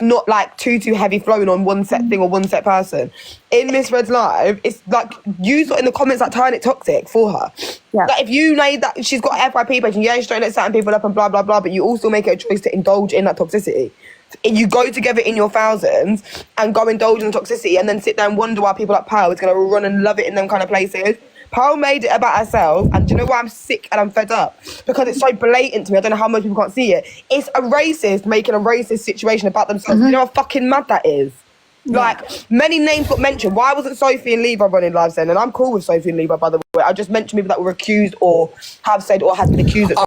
not like too heavy flowing on one set thing or one set person. In Miss Red's live, it's like you in the comments like turn it toxic for her. Yeah. Like if you made that, she's got an FYP page and she's trying to let certain people up and blah blah blah, but you also make it a choice to indulge in that toxicity. You go together in your thousands and go indulge in the toxicity and then sit there and wonder why people like Pearl is going to run and love it in them kind of places. Pearl made it about herself, and do you know why I'm sick and I'm fed up? Because it's so blatant to me. I don't know how most people can't see it. It's a racist making a racist situation about themselves. You know how fucking mad that is? Yeah. Like, many names got mentioned. Why wasn't Sophie and Levi running lives then? And I'm cool with Sophie and Levi, by the way. I just mentioned people that were accused or have said or has been accused of.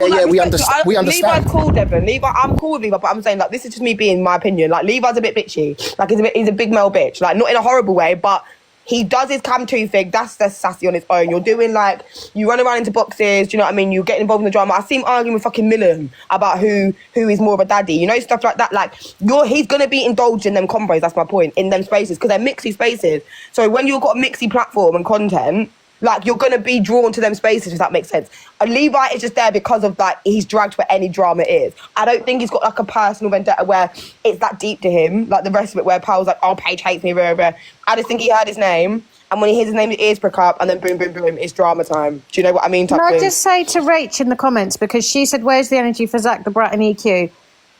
Yeah, we understand. Levi's cool, Devon. Levi, I'm cool with Levi, but I'm saying like this is just me being my opinion. Like Levi's a bit bitchy. Like he's a big male bitch. Like not in a horrible way, but he does his cam 2 thing. That's sassy on its own. You're doing like you run around into boxes. Do you know what I mean? You get involved in the drama. I see him arguing with fucking Millen about who is more of a daddy. You know, stuff like that. Like he's gonna be indulged in them combos. That's my point in them spaces because they're mixy spaces. So when you've got a mixy platform and content. Like, you're going to be drawn to them spaces, if that makes sense. And Levi is just there because of, like, he's dragged where any drama is. I don't think he's got, like, a personal vendetta where it's that deep to him. Like, the rest of it where Paul's like, oh, Paige hates me, blah, blah. I just think he heard his name. And when he hears his name, his ears prick up. And then boom, boom, boom, it's drama time. Do you know what I mean? Can I just say to Rach in the comments, because she said, where's the energy for Zach the Brat and EQ?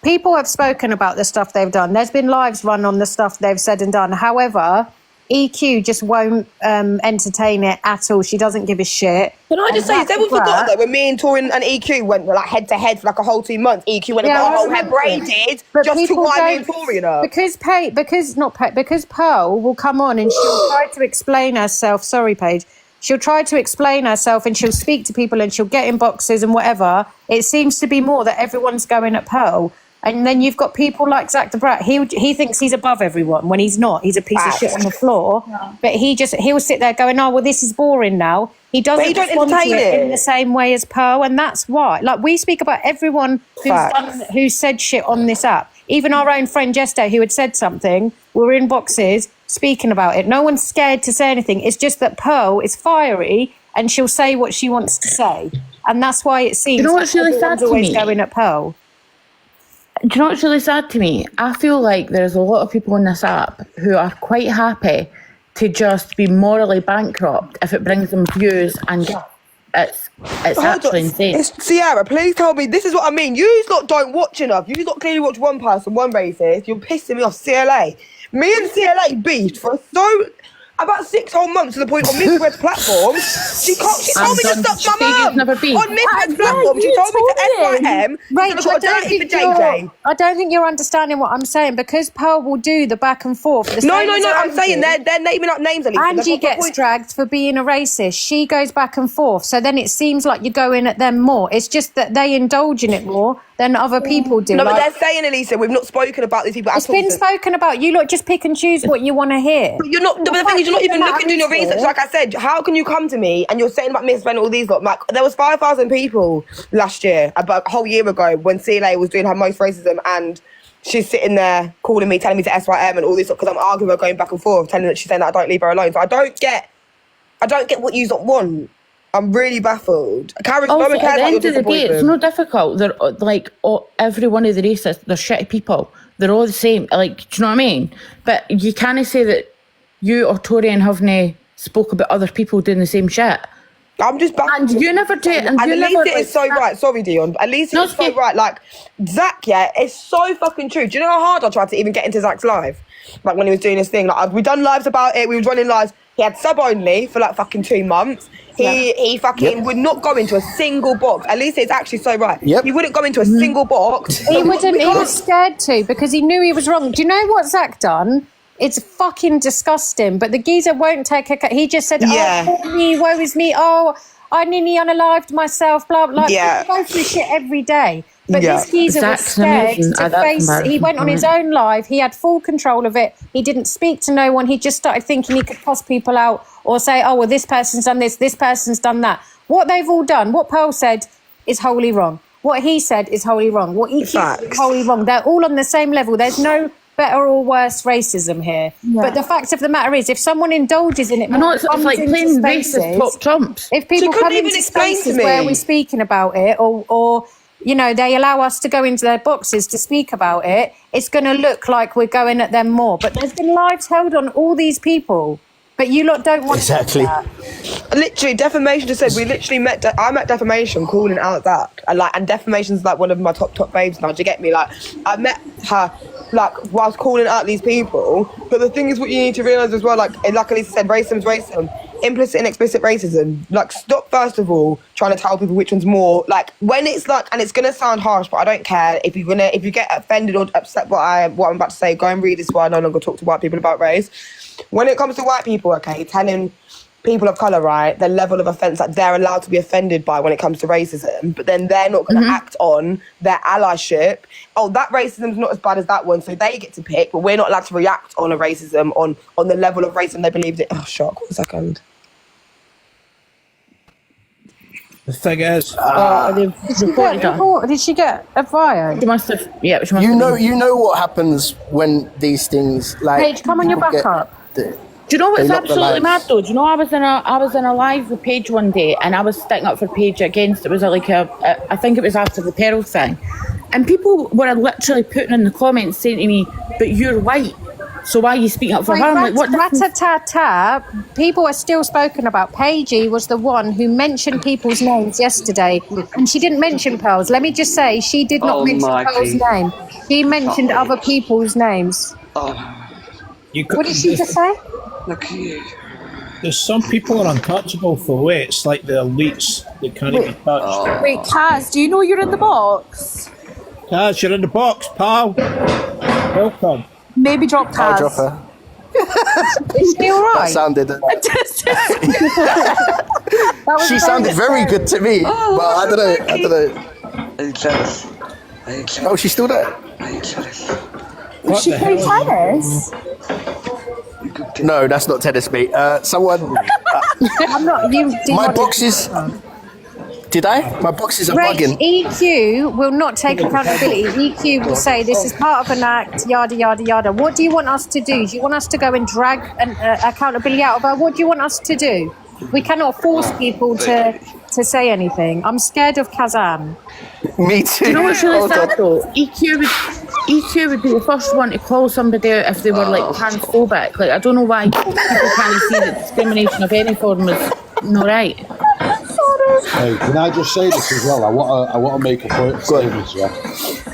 People have spoken about the stuff they've done. There's been lives run on the stuff they've said and done. However... EQ just won't entertain it at all. She doesn't give a shit. Can I just say, Devon forgot that when me and Torin and EQ went like head to head for like a whole 2 months, EQ went and got her whole head braided just to why me and Torin up. Because Pearl will come on and she'll try to explain herself. Sorry, Paige. She'll try to explain herself and she'll speak to people and she'll get in boxes and whatever. It seems to be more that everyone's going at Pearl. And then you've got people like Zach the Brat. He thinks he's above everyone when he's not. He's a piece of shit on the floor. Yeah. But he'll sit there going, oh, well, this is boring now. He doesn't respond to it in the same way as Pearl. And that's why. Like, we speak about everyone who said shit on this app. Even our own friend Jester, who had said something, we're in boxes speaking about it. No one's scared to say anything. It's just that Pearl is fiery and she'll say what she wants to say. And that's why it seems what's really sad to always me? Going at Pearl. Do you know what's really sad to me? I feel like there's a lot of people on this app who are quite happy to just be morally bankrupt if it brings them views, and it's actually insane. Sierra, please tell me, this is what I mean. You lot don't watch enough. You lot clearly watch one person, one racist. You're pissing me off, CLA. Me and CLA beefed for about 6 whole months to the point on Miss Red's platform. She told me to suck my mum. On Miss Red's platform, she told me to FYM. Rach, I don't think you're understanding what I'm saying, because Pearl will do the back and forth. No, I'm saying they're naming up names. Angie gets dragged for being a racist. She goes back and forth. So then it seems like you're going at them more. It's just that they indulge in it more than other people do. No, but they're saying, Elisa, we've not spoken about these people. It's been spoken about. You lot just pick and choose what you want to hear. But you're not. The thing is, you're not even looking doing your research. Like I said, how can you come to me and you're saying about Miss Ren and all these lot? Like, there was 5,000 people last year, about a whole year ago, when CLA was doing her most racism, and she's sitting there calling me, telling me to SYM and all this stuff because I'm arguing, going back and forth, telling her that she's saying that I don't leave her alone. So I don't get what you lot want. I'm really baffled. Also, at the end of the day, it's not difficult. They're like every one of the racists, they're shitty people. They're all the same. Like, do you know what I mean? But you can't say that you or Torian haven't spoke about other people doing the same shit. I'm just baffled. And you never do it. And Alicia is so right. Sorry, Dion. Alicia is so right. Like, Zach, it's so fucking true. Do you know how hard I tried to even get into Zach's live? Like, when he was doing his thing. Like, we done lives about it. We was running lives. He had sub only for like fucking 2 months. He fucking would not go into a single box. At least it's actually so right. He wouldn't go into a single box. He wouldn't. He was scared to, because he knew he was wrong. Do you know what Zach done? It's fucking disgusting. But the geezer won't take a cut. He just said, oh, poor me, woe is me. Oh, I nearly unalived myself, blah, blah. Yeah. He goes through shit every day. But this geezer was scared to face. He went on his own live. He had full control of it. He didn't speak to no one. He just started thinking he could toss people out or say, oh, well, this person's done this person's done that. What they've all done, what Pearl said is wholly wrong. What he said is wholly wrong. What EQ said is wholly wrong. They're all on the same level. There's no better or worse racism here. Yeah. But the fact of the matter is, if someone indulges in it, I know it's comes like into playing spaces- racist top trumps. If people couldn't come even into explain to spaces me. where we're speaking about it, or you know, they allow us to go into their boxes to speak about it, it's going to look like we're going at them more. But there's been lives held on all these people. But you lot don't want Exactly. to do that. Literally, defamation just said we literally met. I met defamation calling out that, and defamation's like one of my top babes now. Do you get me? Like, I met her whilst calling out these people. But the thing is, what you need to realise as well, like Elisa said, racism's racism, implicit and explicit racism. Like, stop first of all trying to tell people which one's more. Like, when it's like, and it's gonna sound harsh, but I don't care if you get offended or upset by what I'm about to say. Go and read this. Why I no longer talk to white people about race. When it comes to white people, okay, telling people of colour, right, the level of offence that they're allowed to be offended by when it comes to racism, but then they're not going to act on their allyship. Oh, that racism's not as bad as that one, so they get to pick, but we're not allowed to react on a racism, on the level of racism they believe it. Oh, shock, 1 second. The thing is, Did she get a bio? She must have. Yeah, she must You have. know what happens when these things like. Paige, come on your people back get up. Do you know what's They lock the absolutely mad lives. though? Do you know I was in a live with Paige one day, and I was sticking up for Paige against it was I think it was after the Pearl thing, and people were literally putting in the comments saying to me, "But you're white, so why are you speaking up for her?" I'm like, what? Rat-a-tat-tat. People are still spoken about. Paigey was the one who mentioned people's names yesterday, and she didn't mention Pearl's. Let me just say, she did not mention Pearl's name. She mentioned other people's names. What did she just say? Look at you. there's some people are untouchable for way. It's like the elites. They can't be touched. Wait, Kaz, do you know you're in the box? Kaz, you're in the box, pal. Welcome. Maybe drop Kaz. I'll drop her. Is she all That right? sounded. That was She sounded very good to me, but I don't know. Are you jealous? Are you jealous? Oh, she's still there. Are you jealous? What She the played hell? tennis. You could do No, that's not tennis, mate. Someone. I'm not. You did My not- boxes. Did I? My boxes are Great. bugging. EQ will not take accountability. EQ will say this is part of an act, yada, yada, yada. What do you want us to do? Do you want us to go and drag accountability out of her? What do you want us to do? We cannot force people to say anything. I'm scared of Kazan. Me too. You know what's really Hold sad on. though? EQ would be the first one to call somebody out if they were like transphobic. Like, I don't know why people can't see that discrimination of any form is not right. Hey, can I just say this as well? I want to make a point of saying this, yeah.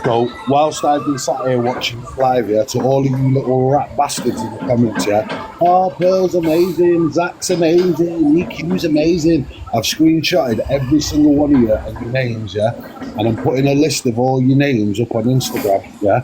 So, whilst I've been sat here watching this live, yeah, to all of you little rat bastards in the comments, yeah. Oh, Pearl's amazing, Zach's amazing, EQ's amazing. I've screenshotted every single one of you and your names, yeah. And I'm putting a list of all your names up on Instagram, yeah.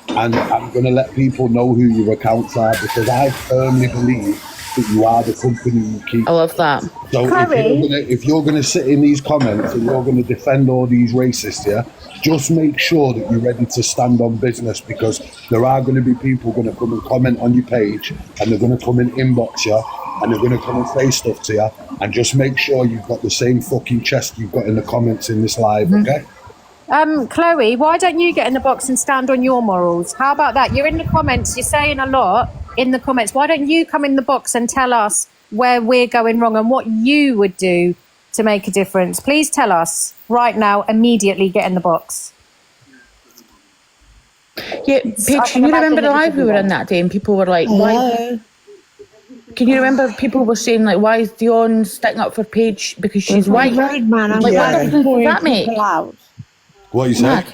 And I'm going to let people know who your accounts are because I firmly believe that you are the company you keep. I love that. So if you're gonna sit in these comments and you're gonna defend all these racists, yeah, just make sure that you're ready to stand on business because there are going to be people going to come and comment on your page and they're going to come and inbox you and they're going to come and say stuff to you, and just make sure you've got the same fucking chest you've got in the comments in this live, okay? Chloe, why don't you get in the box and stand on your morals? How about that? You're in the comments, you're saying a lot in the comments. Why don't you come in the box and tell us where we're going wrong and what you would do to make a difference? Please tell us right now, immediately get in the box. Yeah, I Paige, can can you remember imagine the it live we were in that day and people were like, why? Can you remember people were saying like, why is Dion sticking up for Paige because she's white? Right, man. I'm Like, what really difference does pulling that make? people out. What you say? Mad.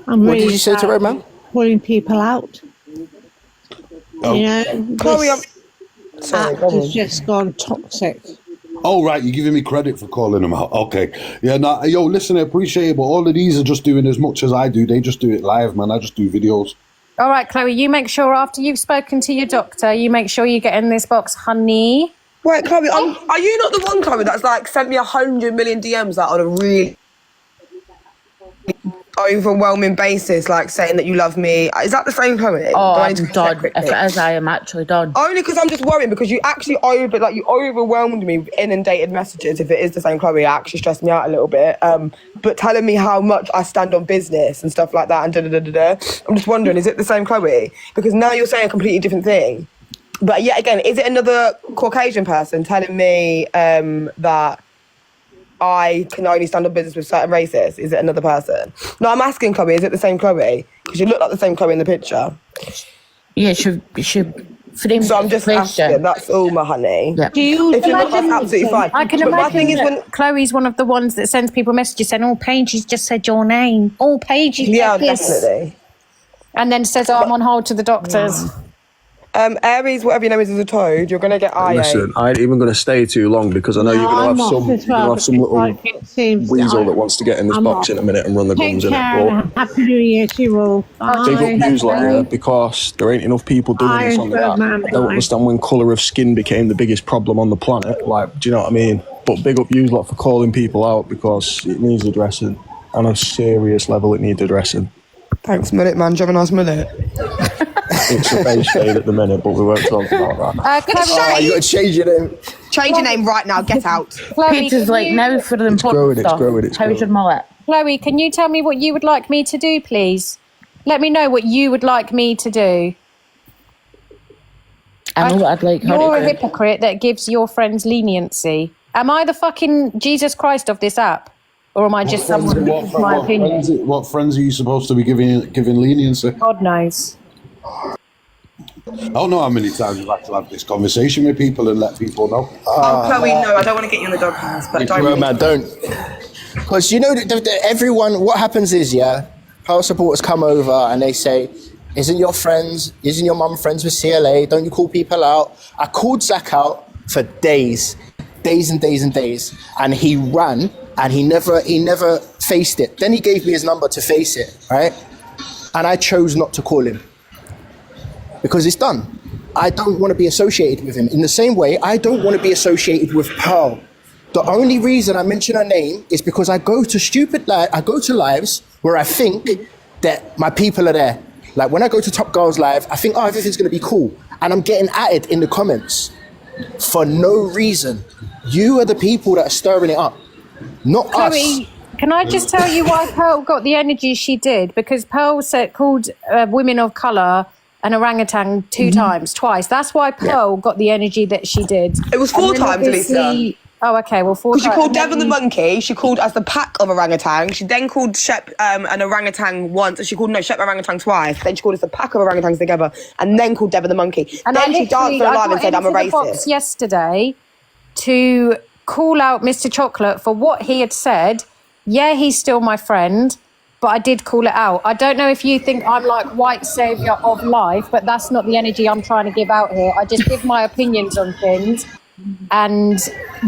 I'm What really did you say to bad Roman? at pulling people out. Oh. You know, Chloe, this act has just gone toxic. Oh, right, you're giving me credit for calling them out. Okay. Yeah, nah, yo, listen, I appreciate it, but all of these are just doing as much as I do. They just do it live, man. I just do videos. All right, Chloe, you make sure after you've spoken to your doctor, you make sure you get in this box, honey. Wait, Chloe, are you not the one, Chloe, that's like sent me 100 million DMs like on a really... overwhelming basis, like saying that you love me. Is that the same Chloe? Oh, Do I I'm need to check done. quickly? If it is, I am actually done. Only because I'm just worrying because you actually you overwhelmed me with inundated messages. If it is the same Chloe, it actually stressed me out a little bit. But telling me how much I stand on business and stuff like that and I'm just wondering, is it the same Chloe? Because now you're saying a completely different thing. But yet again, is it another Caucasian person telling me that I can only stand on business with certain races? Is it another person? No, I'm asking Chloe, is it the same Chloe? Because you look like the same Chloe in the picture. Yeah, she framed So I'm just the question. asking, that's all, my honey. Yeah. Do you If you're not, that's absolutely fine. I can But my imagine thing is that when... Chloe's one of the ones that sends people messages saying, "Oh, Paige, he's just said your name. Oh, Paige, he's Yeah, said this." definitely. And then says, "Oh, I'm on hold to the doctors." Aries, whatever your name is a toad, you're going to get IA. Listen, I ain't even going to stay too long because I know you're going to have some little weasel that wants to get in this box in a minute and run the guns in it. But Happy New Year to you all. big up newsletter because there ain't enough people doing this on the app. I don't understand when colour of skin became the biggest problem on the planet. Like, do you know what I mean? But big up newsletter for calling people out because it needs addressing. On a serious level, it needs addressing. Thanks, Mullet Man. Do you have a nice mullet? It's a beige shade at the minute, but we won't talk about that. Chloe, You got to change your name. Change your name right now. Get out. Paige is like, now for the important stuff. How's your mullet? Chloe, can you tell me what you would like me to do, please? Let me know what you would like me to do. I know what I'd like her You're a to do. hypocrite that gives your friends leniency. Am I the fucking Jesus Christ of this app? Or am I just someone who gives my opinion? What friends are you supposed to be giving leniency? God knows. I don't know how many times you've had to have this conversation with people and let people know. Oh, Chloe, no, I don't want to get you in the doghouse, but Don't. Because you know, everyone, what happens is, power supporters come over and they say, isn't your mum friends with CLA? Don't you call people out? I called Zach out for days and days and days. And he ran and he never faced it. Then he gave me his number to face it, right? And I chose not to call him. Because it's done. I don't want to be associated with him. In the same way, I don't want to be associated with Pearl. The only reason I mention her name is because I go to lives where I think that my people are there. Like when I go to Top Girls Live, I think, everything's going to be cool. And I'm getting added in the comments for no reason. You are the people that are stirring it up, not us. Chloe, can I just tell you why Pearl got the energy she did? Because Pearl called women of colour an orangutan twice. That's why Pearl got the energy that she did. It was 4 times, Alicia. Oh, okay, well, 4 times. Because she called Devon the monkey, she called us the pack of orangutans, she then called Shep an orangutan once, and she called Shep orangutan twice, then she called us the pack of orangutans together, and then called Devon the monkey. And then she danced on live and said, I'm a I got into the box racist. yesterday to call out Mr. Chocolate for what he had said. Yeah, he's still my friend, but I did call it out. I don't know if you think I'm like white saviour of life, but that's not the energy I'm trying to give out here. I just give my opinions on things, and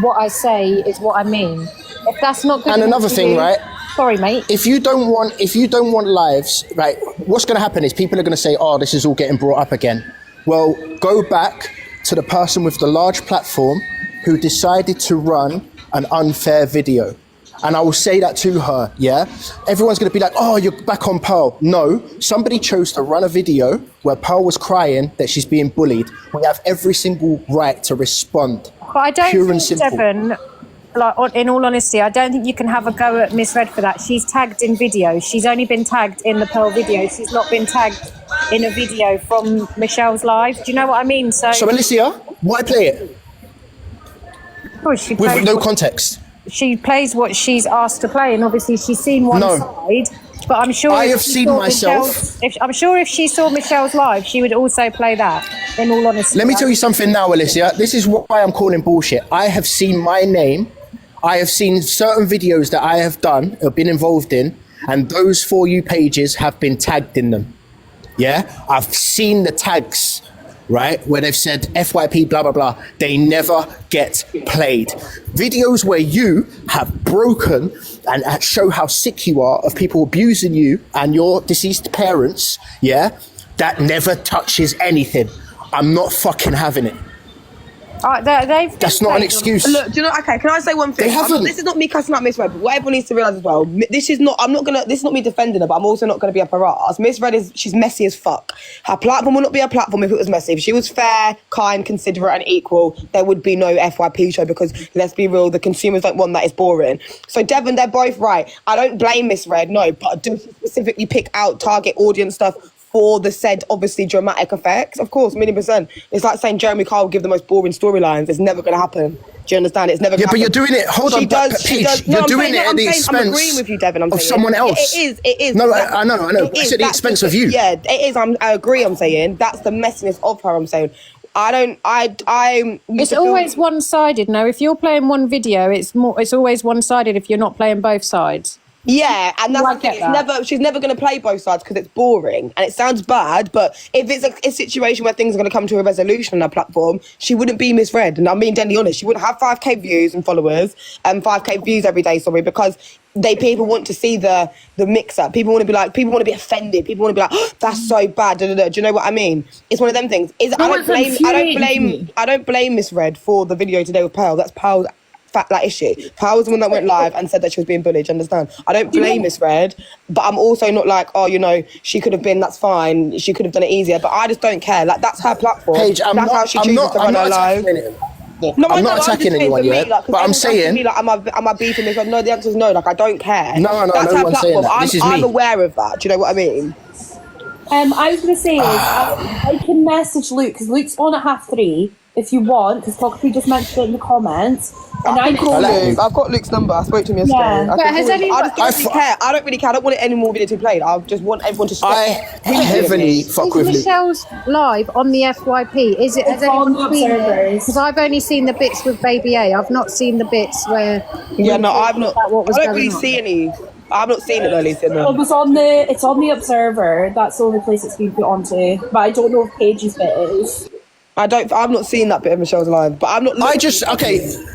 what I say is what I mean. If that's not good, And another thing, right? Sorry, mate. If you don't want lives, right? What's going to happen is people are going to say, "Oh, this is all getting brought up again." Well, go back to the person with the large platform who decided to run an unfair video. And I will say that to her, Everyone's going to be like, "Oh, you're back on Pearl." No, somebody chose to run a video where Pearl was crying that she's being bullied. We have every single right to respond. But I don't Pure and think, simple. Devon, in all honesty, I don't think you can have a go at Miss Red for that. She's tagged in videos. She's only been tagged in the Pearl video. She's not been tagged in a video from Michelle's live. Do you know what I mean? So Alicia, why play it? She With plays no context. She plays what she's asked to play, and obviously she's seen one side. But I'm sure I if have she seen saw myself. I'm sure if she saw Michelle's live, she would also play that. In all honesty, Let me tell you something now, Alicia. This is why I'm calling bullshit. I have seen my name. I have seen certain videos that I have done, or been involved in, and those For You pages have been tagged in them. Yeah? I've seen the tags, right, where they've said FYP, blah, blah, blah. They never get played. Videos where you have broken and show how sick you are of people abusing you and your deceased parents, that never touches anything. I'm not fucking having it. That's not an excuse. Look, do you know? Okay, can I say one thing? They haven't. This is not me cussing out Miss Red, but what everyone needs to realise as well. This is not me defending her, but I'm also not gonna be up her ass. Miss Red she's messy as fuck. Her platform would not be a platform if it was messy. If she was fair, kind, considerate, and equal, there would be no FYP show because let's be real, the consumers don't want that. It's boring. So Devon, they're both right. I don't blame Miss Red, no, but I do specifically pick out target audience stuff for the said, obviously, dramatic effects. Of course, 1,000,000%. It's like saying Jeremy Kyle will give the most boring storylines. It's never going to happen. Do you understand? It's never going to happen. Yeah, but you're doing it. Hold on, Paige. You're doing it at the expense I'm agreeing with you, Devon. of someone else. It is. No, I know. It's at the expense of you. Yeah, it is. I agree, I'm saying. That's the messiness of her, I'm saying. It's always one-sided. No, if you're playing one video, it's always one-sided if you're not playing both sides. Yeah, and that's the thing. She's never going to play both sides because it's boring and it sounds bad. But if it's a situation where things are going to come to a resolution on her platform, she wouldn't be misread. And I'm being deadly honest. She wouldn't have 5k views and followers and 5k views every day. Because people want to see the mix up. People want to be offended. People want to be like, oh, that's so bad. Da, da, da. Do you know what I mean? It's one of them things. I don't blame Miss Red for the video today with Pearl. That's Pearl's issue. Pearl was the one that went live and said that she was being bullied. Understand? I don't blame Miss Red, but I'm also not like, she could have been. That's fine. She could have done it easier, but I just don't care. Like that's her platform. Paige, that's how she chooses to run her live. I'm not attacking anyone yet, but I'm saying... am I beefing this? No, the answer is no. Like, I don't care. No, that's her one's saying that. This is me. I'm aware of that. Do you know what I mean? I was going to say is, I can message Luke, because Luke's on at 3:30, if you want, because Cockapoo just mentioned it in the comments. And I can call Luke. I've got Luke's number. I spoke to him yesterday. Yeah. I just don't really care. I don't really care. I don't want any more video to be played. I just want everyone to stop. I heavily fuck with Luke. Michelle's live on the FYP? Has anyone seen it? Because I've only seen the bits with Baby A. I've not seen the bits where... Yeah, no, I've not. I don't really see any... I've not seen it, Lily. It's on the Observer. That's the only place it's been put onto. But I don't know if Paige's bit is. I've not seen that bit of Michelle's live, but I'm not.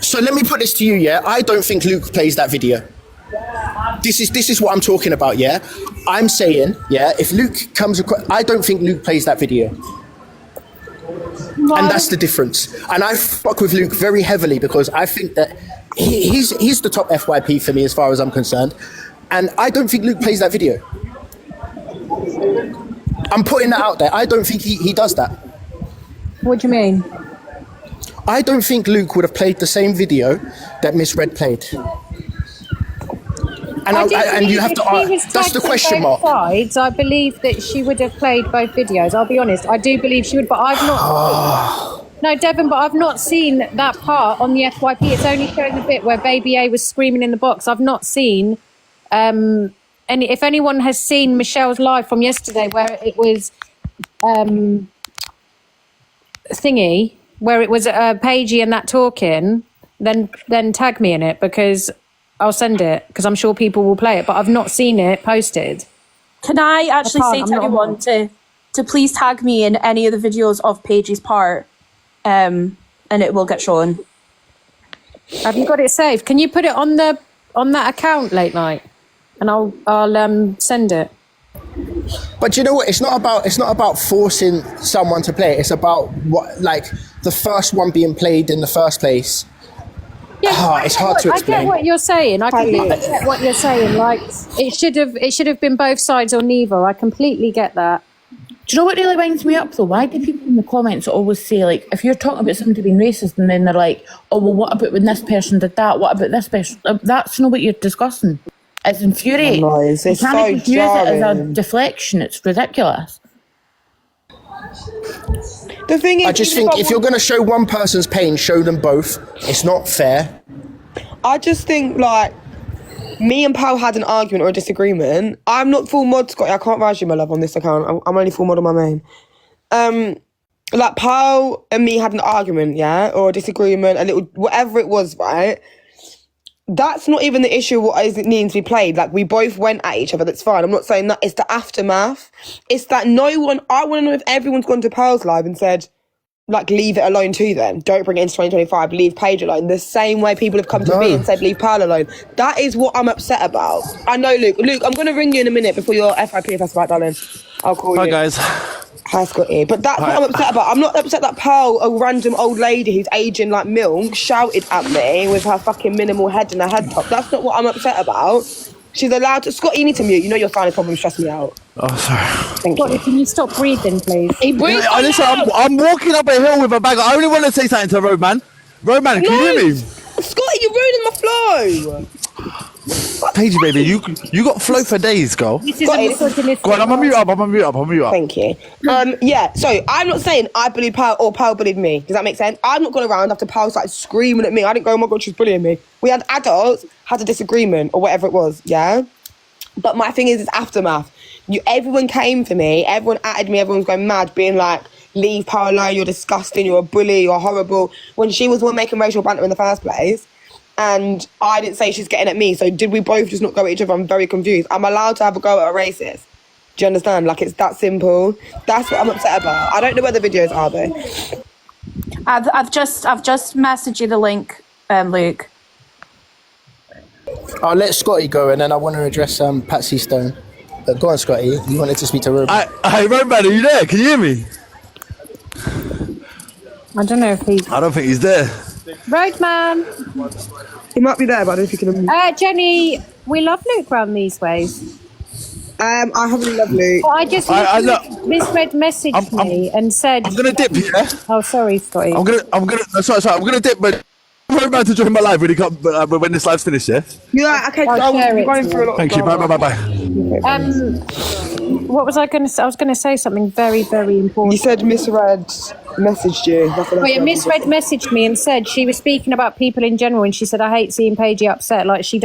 So let me put this to you. Yeah, I don't think Luke plays that video. This is what I'm talking about. Yeah, I'm saying if Luke comes across, I don't think Luke plays that video. And that's the difference. And I fuck with Luke very heavily because I think that he's the top FYP for me as far as I'm concerned. And I don't think Luke plays that video. I'm putting that out there. I don't think he does that. What do you mean? I don't think Luke would have played the same video that Miss Red played. And you have to that's the question mark. Sides, I believe that she would have played both videos. I'll be honest. I do believe she would, but I've not... No, Devon, but I've not seen that part on the FYP. It's only showing the bit where Baby A was screaming in the box. I've not seen... if anyone has seen Michelle's live from yesterday where it was... thingy where it was Paigey and that talking, then tag me in it because I'll send it because I'm sure people will play it, but I've not seen it posted. Can I actually say to everyone to please tag me in any of the videos of Paigey's part, and it will get shown. Have you got it saved? Can you put it on that account late night, and I'll send it. But you know what? It's not about forcing someone to play it. It's about the first one being played in the first place. Yeah, it's hard to explain. I get what you're saying. I completely get what you're saying. Like it should have been both sides or neither. I completely get that. Do you know what really winds me up though? Why do people in the comments always say, like, if you're talking about somebody being racist and then they're like, oh, well, what about when this person did that? What about this person? That's not what you're discussing. It's infuriating. Oh, it's you can't so use it as a deflection. It's ridiculous. The thing is, I just think if you're going to show one person's pain, show them both. It's not fair. I just think, like, me and Pal had an argument or a disagreement. I'm not full mod, Scotty. I can't rise you, my love, on this account. I'm only full mod on my main. Like, Pal and me had an argument, yeah? Or a disagreement, a little... Whatever it was, right? That's not even the issue of what is needing to be played. Like, we both went at each other. That's fine. I'm not saying that. It's the aftermath. It's that no one... I want to know if everyone's gone to Pearl's live and said, like, leave it alone too then. Don't bring it into 2025. Leave Paige alone. The same way people have come to me and said, leave Pearl alone. That is what I'm upset about. I know, Luke. Luke, I'm going to ring you in a minute before your FIP, if that's right, darling. I'll call you. Hi, guys. Hi, Scotty. But that's what I'm upset about. I'm not upset that Pearl, a random old lady who's aging like milk, shouted at me with her fucking minimal head and her head top. That's not what I'm upset about. She's allowed to... Scotty, you need to mute. You know your sinus problem stress me out. Oh, sorry. Thank Scotty, you. can you stop breathing, please? He breathes so Listen, loud. I'm walking up a hill with a bag. I only want to say something to Roadman. Roadman, can you hear me? Scotty, you're ruining my flow. Paige, baby, you got flow for days, girl. This is a misogynistic. Go on, I'm gonna mute up. Thank you. Yeah, so I'm not saying I bullied Pearl or Pearl bullied me. Does that make sense? I'm not going around after Pearl started screaming at me. I didn't go, oh my God, she's bullying me. We had adults, had a disagreement or whatever it was, yeah? But my thing is, it's aftermath. Everyone came for me, everyone atted me, everyone's going mad, being like, leave Pearl alone, you're disgusting, you're a bully, you're horrible. When she was the one making racial banter in the first place. And I didn't say she's getting at me, so did we both just not go at each other? I'm very confused. I'm allowed to have a go at a racist. Do you understand? Like, it's that simple. That's what I'm upset about. I don't know where the videos are, though. I've just messaged you the link, Luke. I'll let Scotty go, and then I want to address Patsy Stone. Go on, Scotty. You wanted to speak to Roman. Hey, Roman, are you there? Can you hear me? I don't know if he's... I don't think he's there. Roadman. He might be there, but I don't think he can... Jenny, we love Luke round these ways. I haven't loved Luke. Well, I just misread messaged me and said... I'm going to dip, yeah? Oh, sorry, Scotty. I'm going to dip, but... Roman to join my live when this live's finished, yeah? Yeah, okay, I'll share it going through a lot. Thank you, bye. What was I going to say? I was going to say something very, very important. You said misread messaged you. Misread messaged me and said she was speaking about people in general, and she said, I hate seeing Paigey upset. Like, she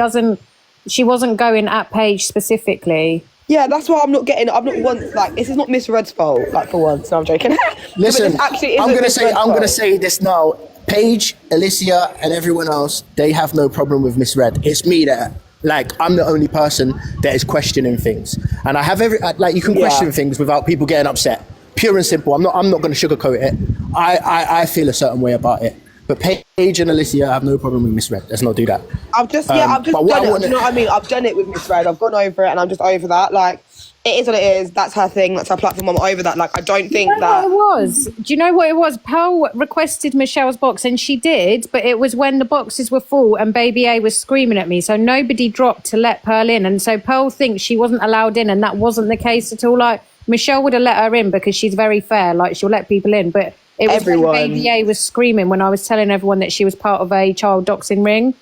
wasn't going at Paige specifically. Yeah, that's why I'm not once, like, this is not Misread's fault, like, for once. No, I'm joking. Listen, I'm gonna say this now. Paige, Alicia, and everyone else, they have no problem with misread. It's me that, like, I'm the only person that is questioning things, and I have you can question things without people getting upset. Pure and simple. I'm not going to sugarcoat it. I feel a certain way about it. But Paige and Alicia have no problem with misread. Let's not do that. I've just done it. Do you know what I mean? I've done it with misread. I've gone over it, and I'm just over that. Like, it is what it is. That's her thing. That's her platform. I'm over that. Like, I don't think that... Do you know what it was? Pearl requested Michelle's box, and she did, but it was when the boxes were full and Baby A was screaming at me, so nobody dropped to let Pearl in, and so Pearl thinks she wasn't allowed in, and that wasn't the case at all. Like, Michelle would have let her in because she's very fair. Like, she'll let people in, but it was when Baby A was screaming when I was telling everyone that she was part of a child doxing ring,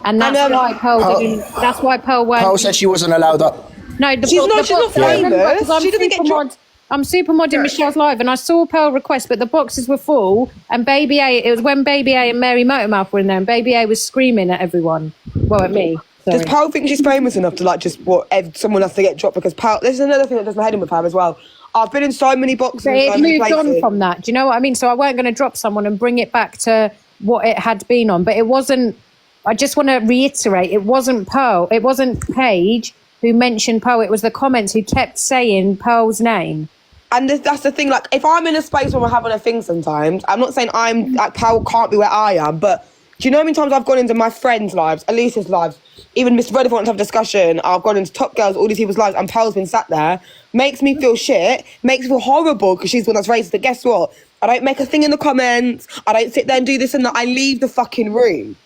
and that's why Pearl didn't... That's why Pearl weren't... Pearl said she wasn't allowed up. No, she's not famous. She doesn't get I'm super mod in Michelle's live, and I saw Pearl request, but the boxes were full, and Baby A, it was when Baby A and Mary Motormouth were in there, and Baby A was screaming at everyone. Well, at me. Sorry. Does Pearl think she's famous enough to, like, just someone has to get dropped? Because Pearl, this is another thing that does my head in with her as well. I've been in so many boxes. But it moved on from that. Do you know what I mean? So I weren't going to drop someone and bring it back to what it had been on, but it wasn't. I just want to reiterate, it wasn't Pearl, it wasn't Paige who mentioned Pearl, it was the comments who kept saying Pearl's name. And that's the thing, like, if I'm in a space where we're having a thing sometimes, I'm not saying Pearl can't be where I am, but do you know how many times I've gone into my friends' lives, Elisa's lives, even Miss Red wants to have a discussion, I've gone into Top Girls, all these people's lives, and Pearl's been sat there, makes me feel shit, makes me feel horrible because she's the one that's racist, but guess what? I don't make a thing in the comments, I don't sit there and do this and that, I leave the fucking room.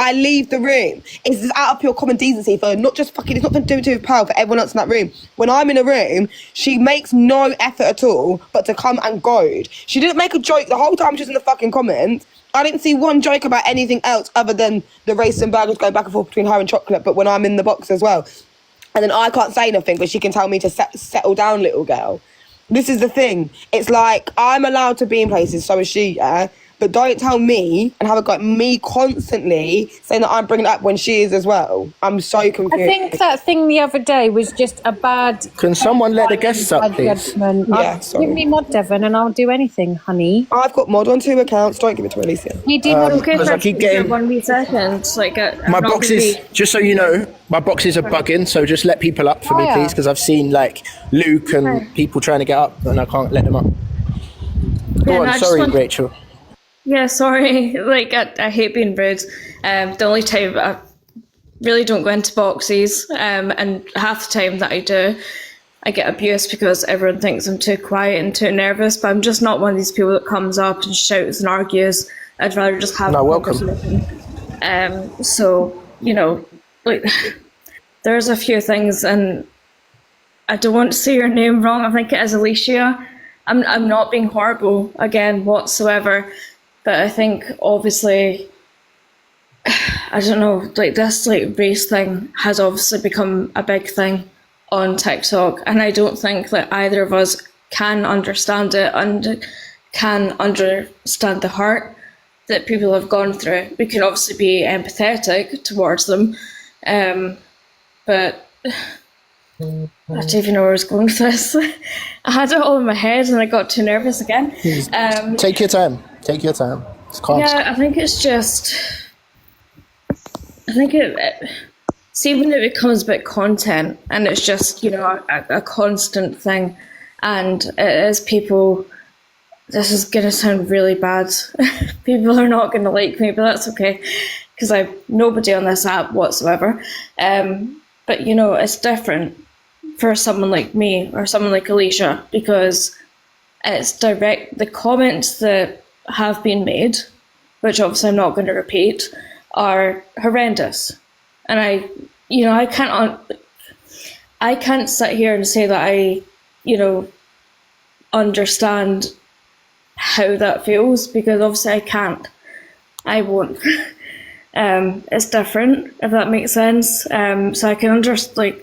I leave the room. It's just out of pure common decency for not just fucking, it's not to do with Pearl, for everyone else in that room. When I'm in a room, she makes no effort at all but to come and goad. She didn't make a joke the whole time she was in the fucking comments. I didn't see one joke about anything else other than the race and burgers going back and forth between her and Chocolate, but when I'm in the box as well. And then I can't say nothing, but she can tell me to settle down, little girl. This is the thing. It's like, I'm allowed to be in places, so is she, yeah? But don't tell me and have a go at me constantly saying that I'm bringing it up when she is as well. I'm so confused. I think that thing the other day was just a bad... Can someone let the guests up, please? Yeah, sorry. Give me mod, Devon, and I'll do anything, honey. I've got mod on 2 accounts. Don't give it to Alicia. You did not because I keep getting 1 wee seconds. Like, my boxes, just so you know, my boxes are bugging, so just let people up for me, please, because I've seen, like, Luke and people trying to get up, and I can't let them up. Go on, sorry, Rachel. Yeah, sorry. Like, I hate being rude. The only time I really don't go into boxes, and half the time that I do, I get abuse because everyone thinks I'm too quiet and too nervous, but I'm just not one of these people that comes up and shouts and argues. I'd rather just have a conversation. So, you know, like, there's a few things, and I don't want to say your name wrong. I think it is Alicia. I'm not being horrible again whatsoever, but I think obviously, I don't know, like this like race thing has obviously become a big thing on TikTok, and I don't think that either of us can understand it and can understand the hurt that people have gone through. We can obviously be empathetic towards them, but I don't even know where I was going with this. I had it all in my head and I got too nervous again. Take your time. Take your time. It's calm. Yeah, I think it's just, I think see, when it becomes a bit content and it's just, you know, a constant thing, and it is people, this is going to sound really bad. People are not going to like me, but that's okay, because I've nobody on this app whatsoever. But, you know, it's different for someone like me or someone like Alicia, because it's direct. The comments that have been made, which obviously I'm not going to repeat, are horrendous. And I can't sit here and say that I, you know, understand how that feels, because obviously I can't. I won't. It's different, if that makes sense. So I can understand, like,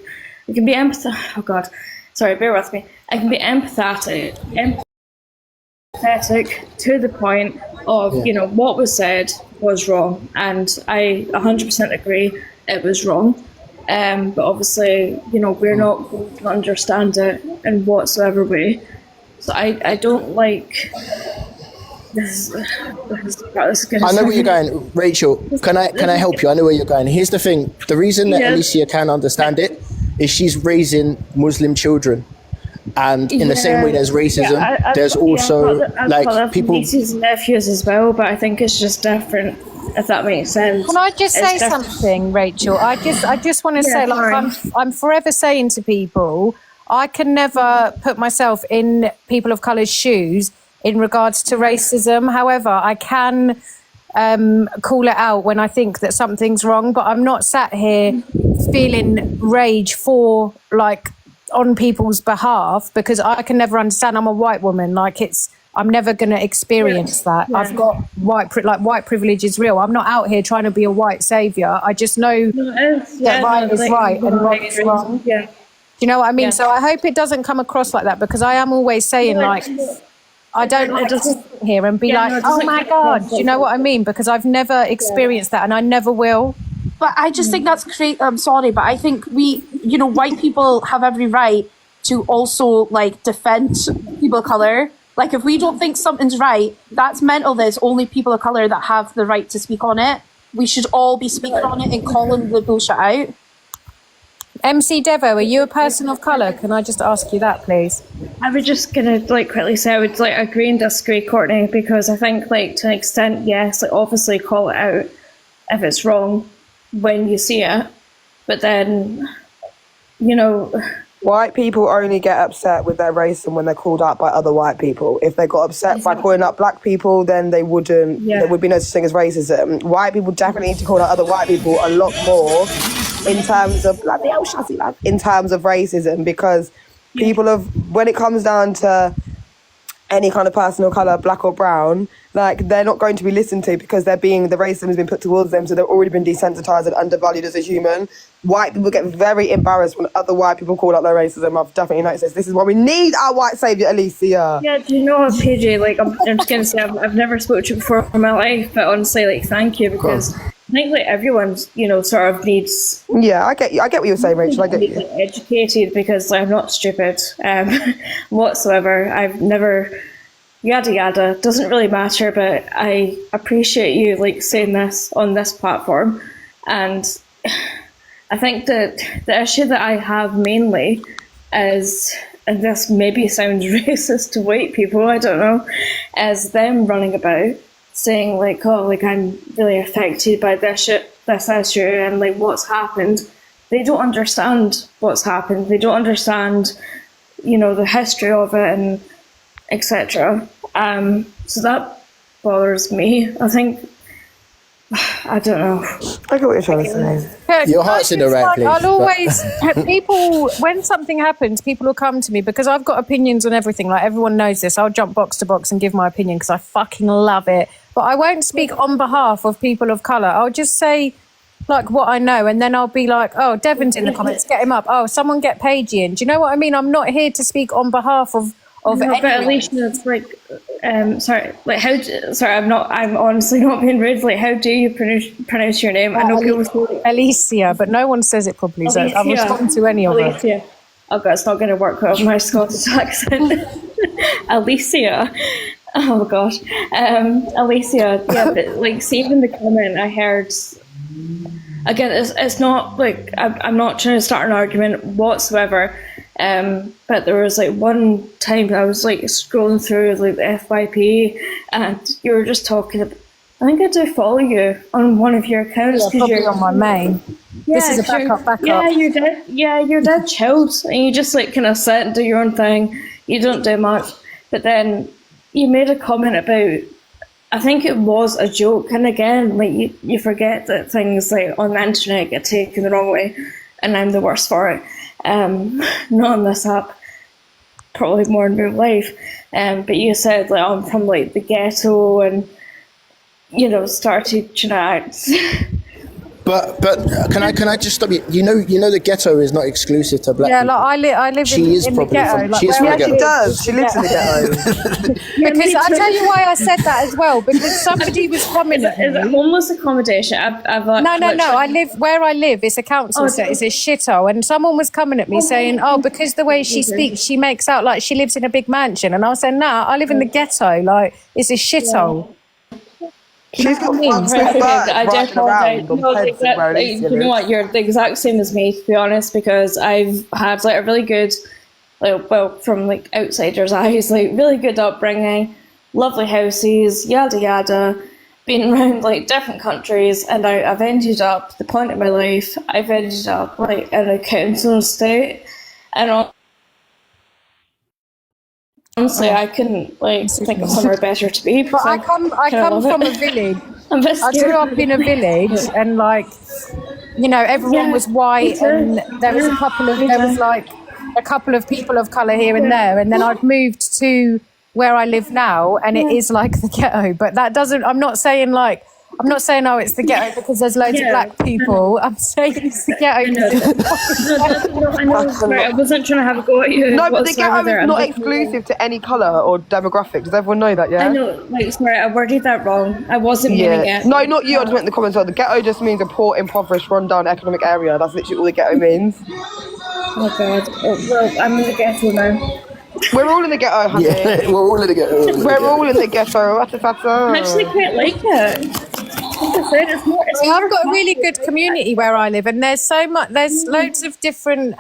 I can be empathetic. Oh God, sorry, bear with me. I can be empathetic to the point of, you know, what was said was wrong, and I 100% agree it was wrong. But obviously, you know, we're not going to understand it in whatsoever way. So I don't like this. I know where you're going, Rachel. Can I help you? I know where you're going. Here's the thing: the reason that Alicia can understand it is she's raising Muslim children, and in the same way there's racism, there's also people, nieces and nephews as well. But I think it's just different, if that makes sense. Can I just say something, Rachel? I just want to say, like, I'm forever saying to people, I can never put myself in people of colour's shoes in regards to racism. However, I can call it out when I think that something's wrong, but I'm not sat here feeling rage for, like, on people's behalf, because I can never understand. I'm a white woman. Like, I'm never going to experience that. Yeah. I've got white privilege is real. I'm not out here trying to be a white saviour. I just know that right is right and wrong is wrong. Yeah. Do you know what I mean? Yeah. So I hope it doesn't come across like that, because I am always saying, like, I don't like to sit here and be like, oh my God, do you know what I mean? Because I've never experienced that, and I never will. But I just think that's great. I'm sorry, but I think white people have every right to also, like, defend people of colour. Like, if we don't think something's right, that's mental. There's only people of colour that have the right to speak on it. We should all be speaking on it and calling the bullshit out. MC Devo, are you a person of colour? Can I just ask you that, please? I was just gonna, like, quickly say I would, like, agree and disagree, Courtney, because I think, like, to an extent, yes, like, obviously call it out if it's wrong when you see it, but then, you know, white people only get upset with their racism when they're called out by other white people. If they got upset by calling out black people, then they wouldn't. There would be no such thing as racism. White people definitely need to call out other white people a lot more in terms of in terms of racism, because people when it comes down to any kind of person of colour, black or brown, like, they're not going to be listened to because the racism has been put towards them, so they've already been desensitised and undervalued as a human. White people get very embarrassed when other white people call out their racism. I've definitely noticed this. This is why we need our white saviour, Alicia. Yeah, do you know what, PJ, like, I'm just going to say, I've never spoken to you before in my life, but honestly, like, thank you, because I think, like, everyone's, you know, sort of needs... Yeah, I get you. I get what you're saying, Rachel. I get you. Educated, because, like, I'm not stupid whatsoever. I've never... Yada yada, doesn't really matter, but I appreciate you, like, saying this on this platform. And I think that the issue that I have mainly is, and this maybe sounds racist to white people, I don't know, is them running about saying, like, oh, like, I'm really affected by this issue and, like, what's happened. They don't understand what's happened. They don't understand you know, the history of it and etc. So that bothers me. I think, I don't know. I get what you're trying to say. Your heart's in the right place. I'll always people when something happens, people will come to me because I've got opinions on everything. Like everyone knows this. I'll jump box to box and give my opinion because I fucking love it. But I won't speak on behalf of people of colour. I'll just say like what I know, and then I'll be like, oh, Devon's in the comments, get him up. Oh, someone get Paige in. Do you know what I mean? I'm not here to speak on behalf of No, anyone. but Alicia, it's like, sorry, like sorry, I'm honestly not being rude. Like, how do you pronounce your name? I know people say Alicia, but no one says it properly, so I'll respond to any of them. Alicia. Oh god, it's not going to work with my Scottish accent. Alicia. Oh gosh. Alicia, yeah, but like, see, even the comment I heard, again, it's not like, I'm not trying to start an argument whatsoever, but there was like one time I was like scrolling through like the FYP and you were just talking about, I think I do follow you on one of your accounts. Yeah, probably on my main. Yeah, this is a backup. Yeah, you're dead chilled, and you just like kind of sit and do your own thing. You don't do much, but then you made a comment about, I think it was a joke, and again, like you forget that things like on the internet get taken the wrong way, and I'm the worst for it. Not on this app, probably more in real life. But you said like I'm from like the ghetto, and you know, started teaching acts. But can I just stop you? You know the ghetto is not exclusive to black people. Yeah, like I live She is in the probably ghetto. from- Like, she is where from the I ghetto. live- She does. She lives in the ghetto. Because I'll tell you why I said that as well. Because somebody was commenting. Is it homeless accommodation? I've No. I live where I live. It's a council set. It's a shithole. And someone was coming at me saying, "Oh, because the way she speaks, she makes out like she lives in a big mansion." And I was saying, "Nah, I live in the ghetto. Like it's a shithole." She's got I fucks with do birds running apologise. around on heads of where You know what? You're the exact same as me, to be honest, because I've had like a really good, like, well, from like outsiders' eyes, like really good upbringing, lovely houses, yada yada. Been around like different countries, and I've ended up, the point of my life, I've ended up like in a council estate, and honestly, I couldn't like think of somewhere better to be. But I come from a village. I grew up in a village, and like, you know, everyone was white, and there was like a couple of people of colour here and there, and then I've moved to where I live now, and it is like the ghetto. But that doesn't. I'm not saying oh it's the ghetto because there's loads of black people. I'm saying it's the ghetto. I know. Sorry, I wasn't trying to have a go at you. No, but the whatsoever ghetto there. is I'm not just- exclusive to any colour or demographic. Does everyone know that, yeah? I know, like, sorry, I worded that wrong. I wasn't meaning it. No, not you. I just meant in the comments. The ghetto just means a poor, impoverished, run-down economic area. That's literally all the ghetto means. Oh god. Well, I'm in the ghetto now. We're all in the ghetto, honey. Yeah, we're all in the ghetto. We're all in the ghetto. I actually quite like it. Like I said, it's more. I've got a really good community where I live, and there's loads of different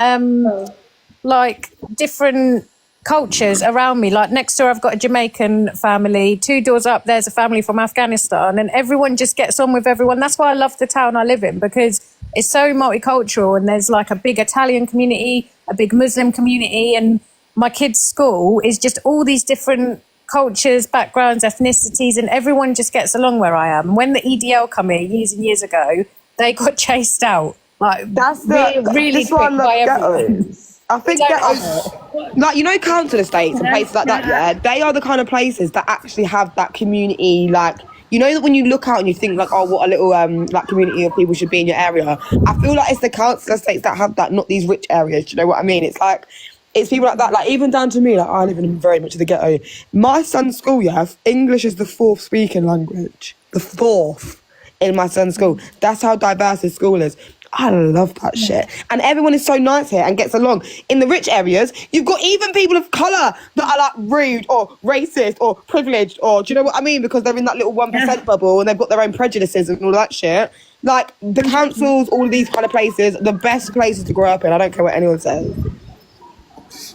like different cultures around me. Like next door I've got a Jamaican family, 2 doors up there's a family from Afghanistan, and everyone just gets on with everyone. That's why I love the town I live in, because it's so multicultural, and there's like a big Italian community, a big Muslim community, and my kids' school is just all these different cultures, backgrounds, ethnicities, and everyone just gets along where I am. When the EDL come here years and years ago, they got chased out. Like really quick by everyone. I think ghettos, like, you know, council estates and places like that, yeah, they are the kind of places that actually have that community, like, you know, that when you look out and you think like, oh, what a little like community of people should be in your area. I feel like it's the council estates that have that, not these rich areas. Do you know what I mean? It's like, it's people like that, like even down to me, like I live in very much of the ghetto. My son's school, yeah, English is the 4th speaking language. The 4th in my son's school. That's how diverse his school is. I love that shit. And everyone is so nice here and gets along. In the rich areas, you've got even people of colour that are like rude or racist or privileged, or do you know what I mean? Because they're in that little 1% bubble and they've got their own prejudices and all that shit. Like the councils, all of these kind of places, the best places to grow up in. I don't care what anyone says.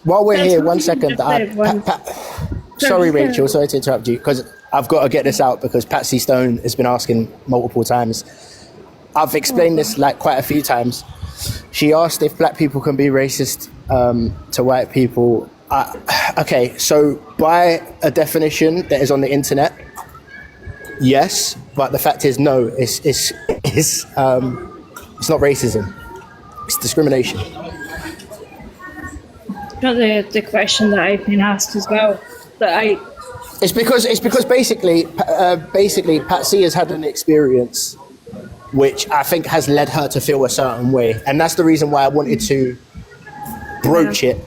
While we're here, 1 second. Sorry, Rachel, sorry to interrupt you, because I've got to get this out, because Patsy Stone has been asking multiple times. I've explained this like quite a few times. She asked if black people can be racist to white people Okay, so by a definition that is on the internet, yes, but the fact is no. It's not racism. It's discrimination. Not the question that I've been asked as well. That It's because basically Patsy has had an experience which I think has led her to feel a certain way, and that's the reason why I wanted to broach it.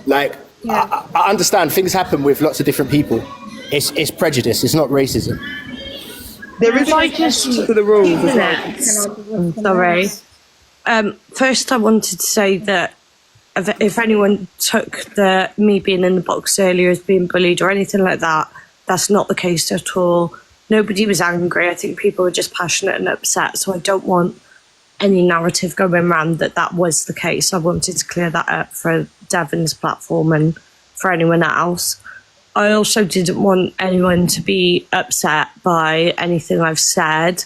Like, I understand things happen with lots of different people. It's prejudice. It's not racism. There is to the rules. Sorry. First, I wanted to say that if anyone took me being in the box earlier as being bullied or anything like that, that's not the case at all. Nobody was angry. I think people were just passionate and upset. So I don't want any narrative going around that was the case. I wanted to clear that up for Devon's platform and for anyone else. I also didn't want anyone to be upset by anything I've said.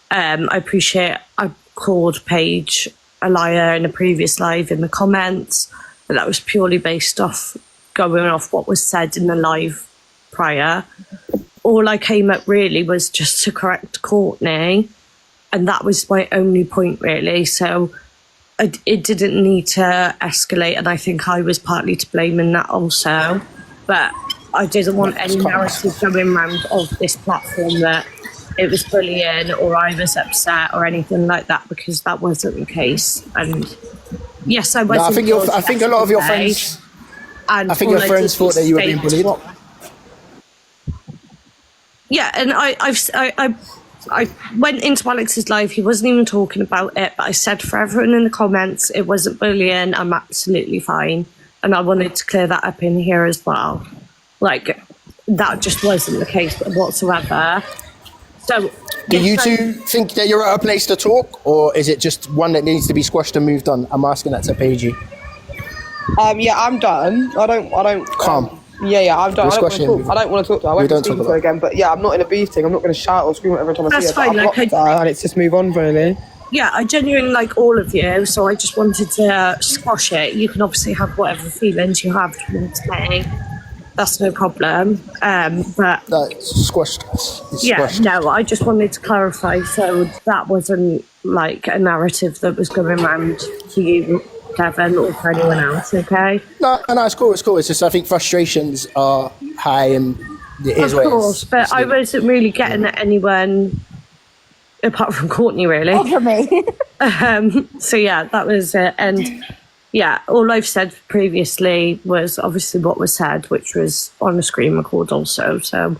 I appreciate I called Paige a liar in a previous live in the comments, but that was purely based off going off what was said in the live prior. All I came up really was just to correct Courtney, and that was my only point really. So it didn't need to escalate, and I think I was partly to blame in that also. But I didn't want any narrative going around of this platform that it was bullying or I was upset or anything like that, because that wasn't the case. And yes, I was. No, I think a lot of your friends. And I think your friends thought that you were being bullied. Yeah, and I went into Alex's live. He wasn't even talking about it, but I said for everyone in the comments, it wasn't bullying. I'm absolutely fine, and I wanted to clear that up in here as well. Like, that just wasn't the case whatsoever. So, do you two think that you're at a place to talk, or is it just one that needs to be squashed and moved on? I'm asking that to Paige. Yeah, I'm done. I don't. Calm. Yeah, I'm done. I don't want to Discussion. talk. I don't want to talk to her. I won't speak to her again. But yeah, I'm not in a beef thing. I'm not going to shout or scream every time I see her. That's fine, I've blocked her, and it's just move on, really. yeah, I genuinely like all of you, so I just wanted to squash it. You can obviously have whatever feelings you have towards me. That's no problem. But it's squashed. It's yeah, squashed. no, I just wanted to clarify so that wasn't like a narrative that was going around to you, Devon, or for anyone else, okay? No, it's cool. It's cool. It's just I think frustrations are high, and it is of course, but I wasn't really getting at anyone apart from Courtney, really. Over me. So yeah, that was it. And yeah, all I've said previously was obviously what was said, which was on the screen record also. So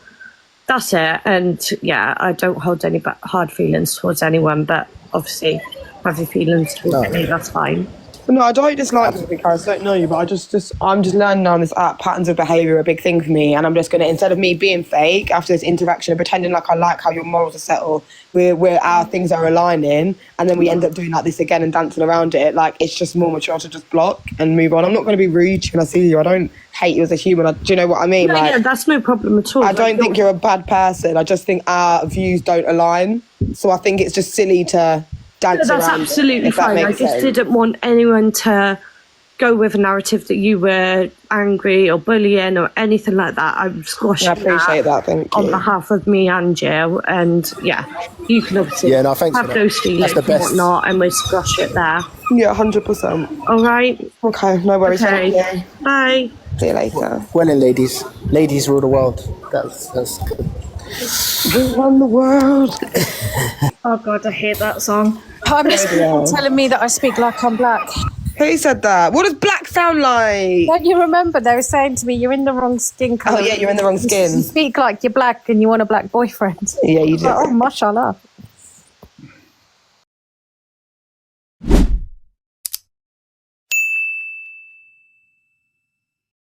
that's it. And yeah, I don't hold any hard feelings towards anyone, but obviously have your feelings towards me, that's fine. No, I don't dislike you because I don't know you, but I'm just learning on this patterns of behaviour are a big thing for me, and I'm just gonna, instead of me being fake after this interaction and pretending like I like how your morals are settled, where our things are aligning, and then we end up doing like this again and dancing around it. Like, it's just more mature to just block and move on. I'm not gonna be rude to you when I see you. I don't hate you as a human. Do you know what I mean? Yeah, that's no problem at all. I don't think you're a bad person. I just think our views don't align. So I think it's just silly to dance that's around absolutely it, fine. I just didn't want anyone to go with a narrative that you were angry or bullying or anything like that. I'm squashing I appreciate that. Thank you. On behalf of me and you. And yeah, you can obviously have those feelings and whatnot, and we'll squash it there. Yeah, 100%. All right. Okay, no worries. Okay. Thank you. Bye. See you later. Well, and ladies rule the world. That's good. We run the world. Oh God, I hate that song. I'm just telling me that I speak like I'm black. Who said that? What does black sound like? Don't you remember they were saying to me, you're in the wrong skin colour. Oh yeah, you're in the wrong skin. You speak like you're black and you want a black boyfriend. Yeah, you do. Oh, mashallah.